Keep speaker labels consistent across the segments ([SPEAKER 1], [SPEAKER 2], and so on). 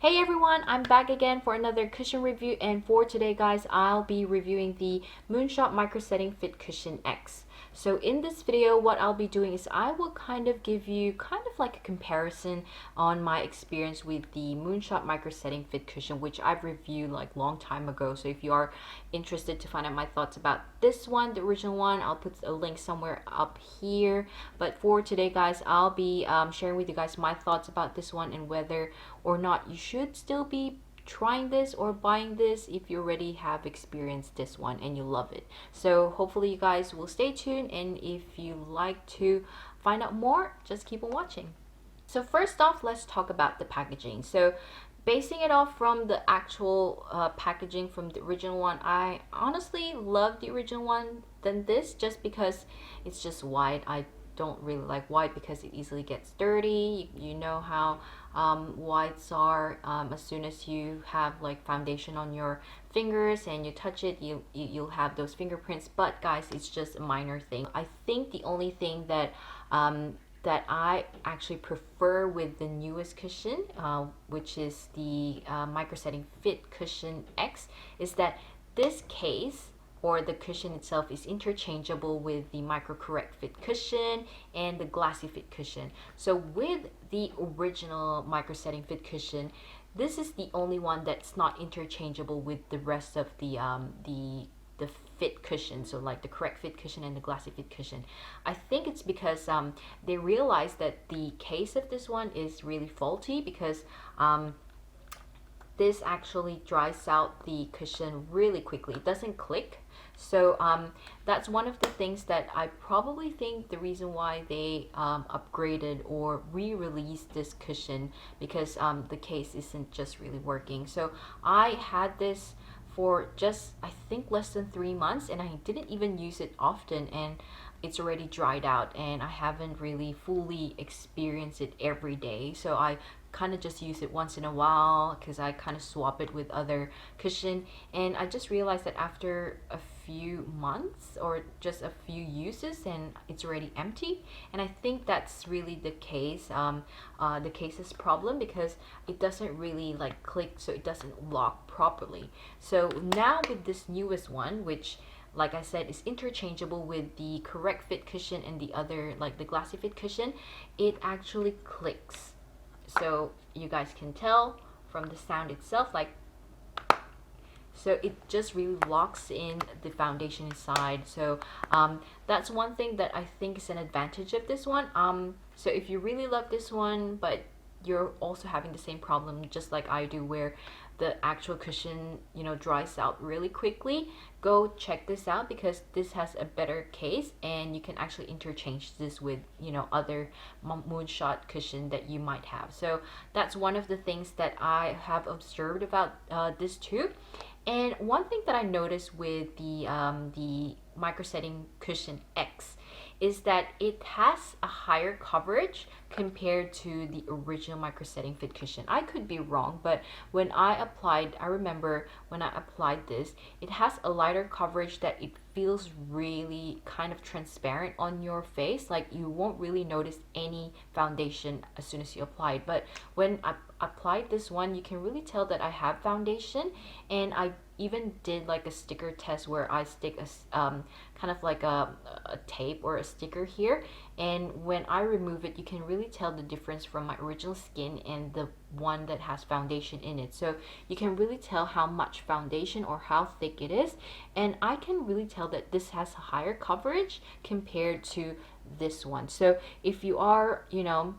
[SPEAKER 1] Hey everyone, I'm back again for another cushion review, and for today guys, I'll be reviewing the Moonshot Micro Settingfit Cushion X. So in this video, what I'll be doing is I will kind of give you like a comparison on my experience with the Moonshot Micro Settingfit Cushion, which I've reviewed like long time ago. So if you are interested to find out my thoughts about this one, the original one, I'll put a link somewhere up here. But for today guys, I'll be sharing with you guys my thoughts about this one and whether or not you should still be trying this or buying this if you already have experienced this one and you love it. So hopefully you guys will stay tuned, and if you like to find out more, just keep on watching. So first off, let's talk about the packaging. So basing it off from the actual packaging from the original one, I honestly love the original one than this, just because it's just white. I don't really like white because it easily gets dirty. You know how whites are. As soon as you have like foundation on your fingers and you touch it, you'll have those fingerprints. But guys, it's just a minor thing. I think the only thing that that I actually prefer with the newest cushion, which is the Micro Settingfit Cushion X, is that this case or the cushion itself is interchangeable with the Micro Correct Fit cushion and the Glassy Fit cushion. So with the original Micro Settingfit cushion, this is the only one that's not interchangeable with the rest of the fit cushion, so like the Correct Fit cushion and the Glassy Fit cushion. I think it's because they realized that the case of this one is really faulty, because this actually dries out the cushion really quickly. It doesn't click. So that's one of the things that I probably think the reason why they upgraded or re-released this cushion, because the case isn't just really working. So I had this for just, I think, less than 3 months, and I didn't even use it often, and it's already dried out, and I haven't really fully experienced it every day. So I kind of just use it once in a while, because I kind of swap it with other cushion, and I just realized that after a few months or just a few uses, and it's already empty. And I think that's really the case, the case's problem, because it doesn't really like click, so it doesn't lock properly. So now with this newest one, which like I said is interchangeable with the Correct Fit cushion and the other, like the Glassy Fit cushion, it actually clicks. So you guys can tell from the sound itself, like, so it just really locks in the foundation inside. So that's one thing that I think is an advantage of this one. So if you really love this one, but you're also having the same problem just like I do, where the actual cushion, you know, dries out really quickly, go check this out, because this has a better case, and you can actually interchange this with, you know, other Moonshot cushion that you might have. So that's one of the things that I have observed about this too. And one thing that I noticed with the Micro Setting Cushion X is that it has a higher coverage compared to the original Micro Settingfit cushion. I could be wrong, but when I remember when I applied this, it has a lighter coverage that it feels really kind of transparent on your face. Like, you won't really notice any foundation as soon as you apply it. But when I applied this one, you can really tell that I have foundation. And I even did like a sticker test where I stick a kind of like a tape or a sticker here, and when I remove it, you can really tell the difference from my original skin and the one that has foundation in it. So you can really tell how much foundation or how thick it is, and I can really tell that this has higher coverage compared to this one. So if you are, you know,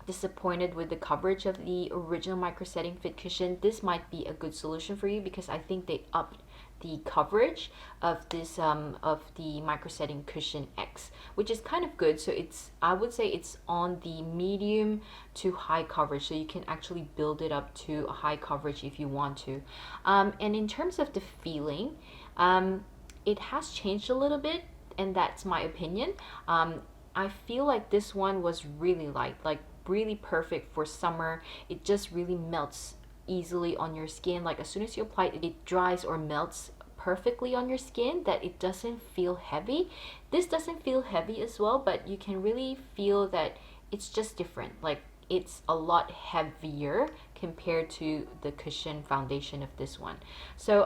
[SPEAKER 1] disappointed with the coverage of the original Micro Settingfit cushion, this might be a good solution for you, because I think they upped the coverage of this of the Micro Setting Cushion X, which is kind of good. So it's, I would say it's on the medium to high coverage, so you can actually build it up to a high coverage if you want to. And in terms of the feeling, it has changed a little bit, and that's my opinion. I feel like this one was really light, like really perfect for summer. It just really melts easily on your skin. Like, as soon as you apply it, it dries or melts perfectly on your skin, that it doesn't feel heavy. This doesn't feel heavy as well, but you can really feel that it's just different. Like, it's a lot heavier compared to the cushion foundation of this one. So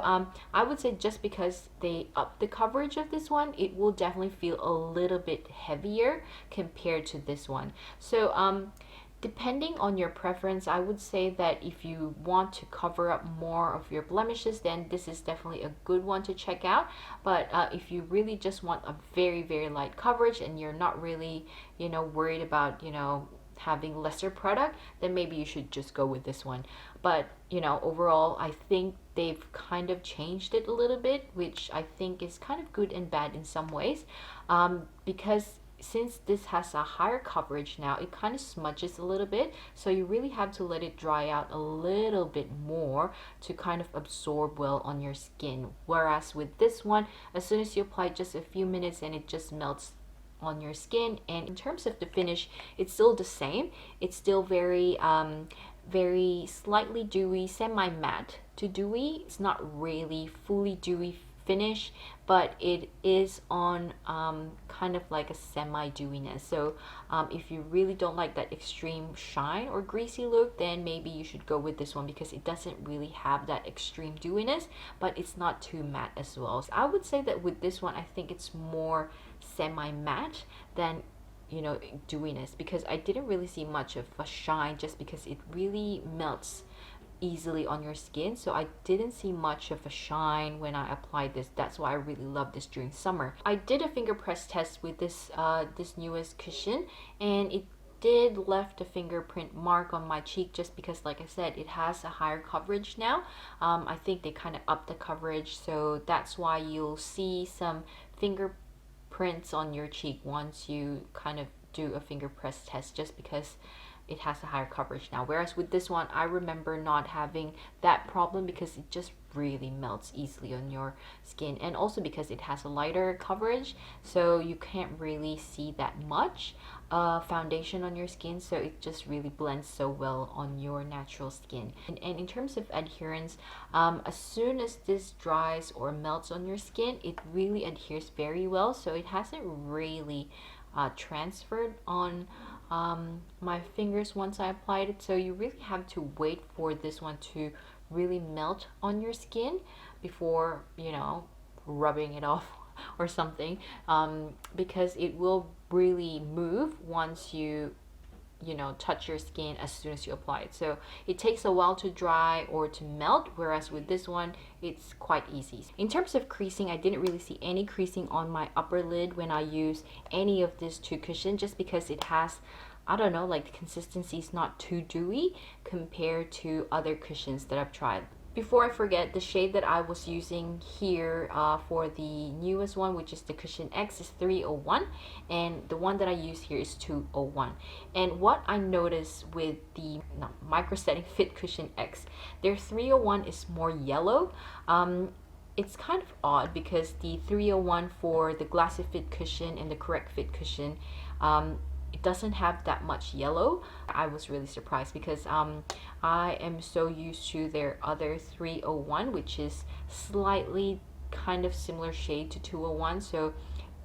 [SPEAKER 1] I would say just because they up the coverage of this one, it will definitely feel a little bit heavier compared to this one. So depending on your preference, I would say that if you want to cover up more of your blemishes, then this is definitely a good one to check out. But if you really just want a very, very light coverage and you're not really, worried about, having lesser product, then maybe you should just go with this one. But overall, I think they've kind of changed it a little bit, which I think is kind of good and bad in some ways, because since this has a higher coverage now, it kind of smudges a little bit, so you really have to let it dry out a little bit more to kind of absorb well on your skin. Whereas with this one, as soon as you apply just a few minutes and it just melts on your skin. And in terms of the finish, it's still the same. It's still very very slightly dewy, semi-matte to dewy. It's not really fully dewy finish, but it is on kind of like a semi-dewiness. So if you really don't like that extreme shine or greasy look, then maybe you should go with this one because it doesn't really have that extreme dewiness, but it's not too matte as well. So I would say that with this one, I think it's more semi-matte than dewiness, because I didn't really see much of a shine just because it really melts easily on your skin. So I didn't see much of a shine when I applied this. That's why I really love this during summer. I did a finger press test with this this newest cushion, and it did left a fingerprint mark on my cheek just because, like I said, it has a higher coverage now. I think they kind of upped the coverage, so that's why you'll see some fingerprints on your cheek once you kind of do a finger press test, just because it has a higher coverage now. Whereas with this one, I remember not having that problem because it just really melts easily on your skin, and also because it has a lighter coverage, so you can't really see that much foundation on your skin, so it just really blends so well on your natural skin. And in terms of adherence, as soon as this dries or melts on your skin, it really adheres very well, so it hasn't really transferred on my fingers once I applied it. So you really have to wait for this one to really melt on your skin before rubbing it off or something, because it will really move once you touch your skin as soon as you apply it. So it takes a while to dry or to melt, whereas with this one, it's quite easy. In terms of creasing, I didn't really see any creasing on my upper lid when I use any of these two cushions, just because it has, I don't know, like the consistency is not too dewy compared to other cushions that I've tried. Before I forget, the shade that I was using here for the newest one, which is the Cushion X, is 301, and the one that I use here is 201. And what I noticed with the Micro Settingfit Cushion X, their 301 is more yellow. It's kind of odd because the 301 for the Glassy Fit cushion and the Correct Fit cushion, it doesn't have that much yellow. I was really surprised because I am so used to their other 301, which is slightly kind of similar shade to 201, so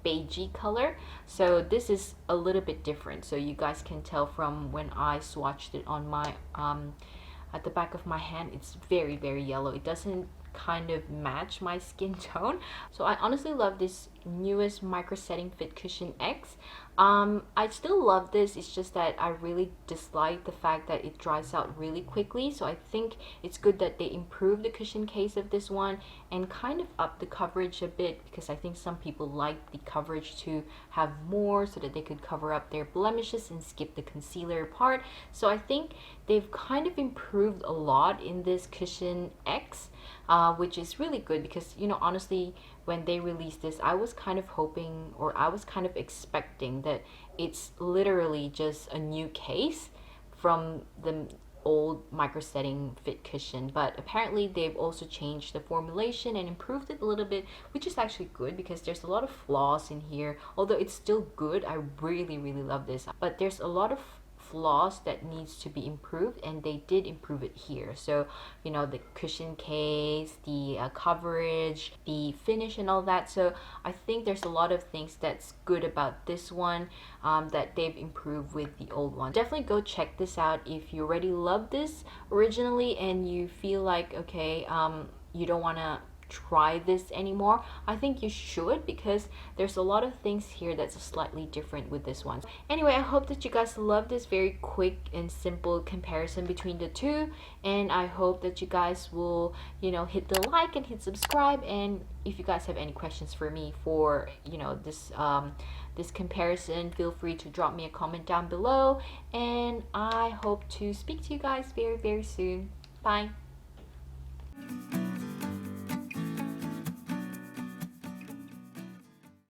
[SPEAKER 1] beigey color. So this is a little bit different, so you guys can tell from when I swatched it on my at the back of my hand, it's very, very yellow. It doesn't kind of match my skin tone. So I honestly love this newest Micro Settingfit Cushion X. I still love this, it's just that I really dislike the fact that it dries out really quickly. So I think it's good that they improved the cushion case of this one and kind of up the coverage a bit, because I think some people like the coverage to have more so that they could cover up their blemishes and skip the concealer part. So I think they've kind of improved a lot in this Cushion X, which is really good because, honestly, when they released this, I was kind of hoping, or I was kind of expecting that it's literally just a new case from the old Micro Settingfit cushion, but apparently they've also changed the formulation and improved it a little bit, which is actually good because there's a lot of flaws in here. Although it's still good, I really, really love this, but there's a lot of flaws that needs to be improved, and they did improve it here. So you know, the cushion case, the coverage, the finish and all that. So I think there's a lot of things that's good about this one that they've improved with the old one. Definitely go check this out if you already love this originally and you feel like, okay, you don't want to try this anymore. I think you should, because there's a lot of things here that's slightly different with this one. Anyway, I hope that you guys love this very quick and simple comparison between the two, and I hope that you guys will, you know, hit the like and hit subscribe. And if you guys have any questions for me for, you know, this comparison, feel free to drop me a comment down below, and I hope to speak to you guys very, very soon. Bye.